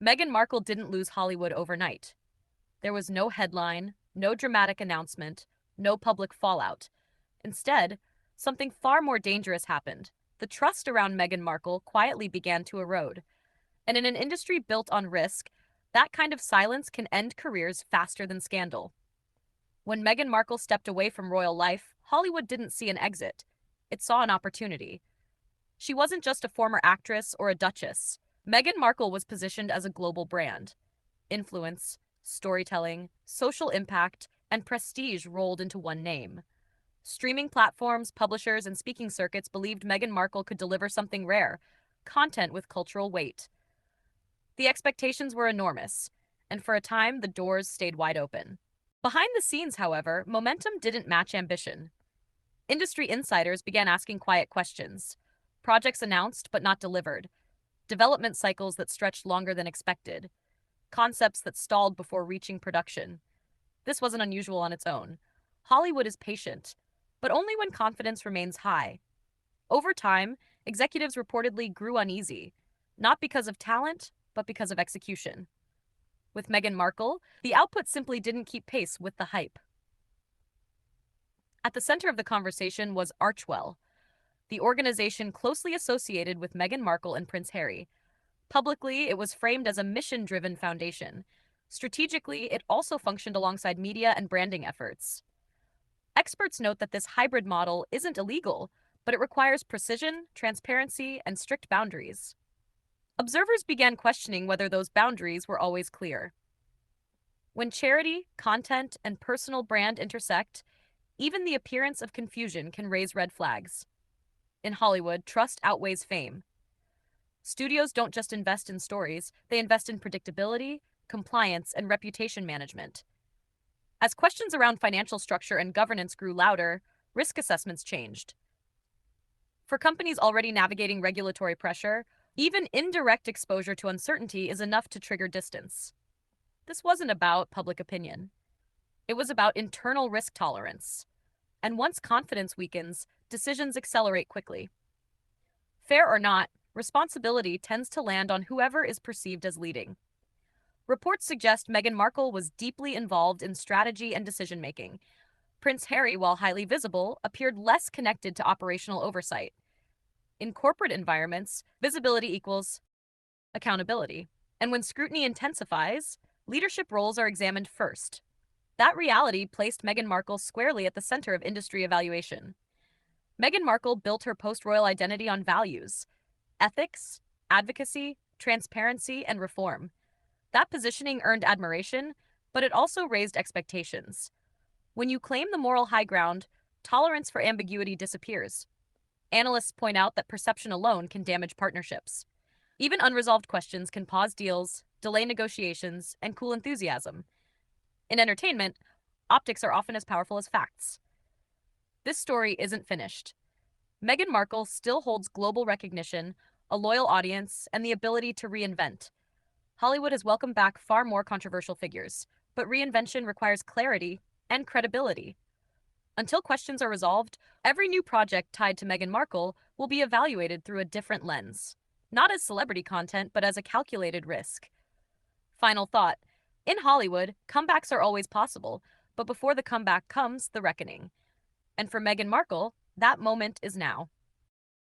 Meghan Markle didn't lose Hollywood overnight. There was no headline, no dramatic announcement, no public fallout. Instead, something far more dangerous happened. The trust around Meghan Markle quietly began to erode. And in an industry built on risk, that kind of silence can end careers faster than scandal. When Meghan Markle stepped away from royal life, Hollywood didn't see an exit. It saw an opportunity. She wasn't just a former actress or a duchess. Meghan Markle was positioned as a global brand. Influence, storytelling, social impact, and prestige rolled into one name. Streaming platforms, publishers, and speaking circuits believed Meghan Markle could deliver something rare, content with cultural weight. The expectations were enormous, and for a time, the doors stayed wide open. Behind the scenes, however, momentum didn't match ambition. Industry insiders began asking quiet questions. Projects announced but not delivered. Development cycles that stretched longer than expected. Concepts that stalled before reaching production. This wasn't unusual on its own. Hollywood is patient, but only when confidence remains high. Over time, executives reportedly grew uneasy, not because of talent, but because of execution. With Meghan Markle, the output simply didn't keep pace with the hype. At the center of the conversation was Archewell, the organization closely associated with Meghan Markle and Prince Harry. Publicly, it was framed as a mission-driven foundation. Strategically, it also functioned alongside media and branding efforts. Experts note that this hybrid model isn't illegal, but it requires precision, transparency, and strict boundaries. Observers began questioning whether those boundaries were always clear. When charity, content, and personal brand intersect, even the appearance of confusion can raise red flags. In Hollywood, trust outweighs fame. Studios don't just invest in stories, they invest in predictability, compliance, and reputation management. As questions around financial structure and governance grew louder, risk assessments changed. For companies already navigating regulatory pressure, even indirect exposure to uncertainty is enough to trigger distance. This wasn't about public opinion. It was about internal risk tolerance. And once confidence weakens, decisions accelerate quickly. Fair or not, responsibility tends to land on whoever is perceived as leading. Reports suggest Meghan Markle was deeply involved in strategy and decision-making. Prince Harry, while highly visible, appeared less connected to operational oversight. In corporate environments, visibility equals accountability. And when scrutiny intensifies, leadership roles are examined first. That reality placed Meghan Markle squarely at the center of industry evaluation. Meghan Markle built her post-royal identity on values: ethics, advocacy, transparency, and reform. That positioning earned admiration, but it also raised expectations. When you claim the moral high ground, tolerance for ambiguity disappears. Analysts point out that perception alone can damage partnerships. Even unresolved questions can pause deals, delay negotiations, and cool enthusiasm. In entertainment, optics are often as powerful as facts. This story isn't finished. Meghan Markle still holds global recognition, a loyal audience, and the ability to reinvent. Hollywood has welcomed back far more controversial figures, but reinvention requires clarity and credibility. Until questions are resolved, every new project tied to Meghan Markle will be evaluated through a different lens, not as celebrity content, but as a calculated risk. Final thought. In Hollywood, comebacks are always possible, but before the comeback comes the reckoning. And for Meghan Markle, that moment is now.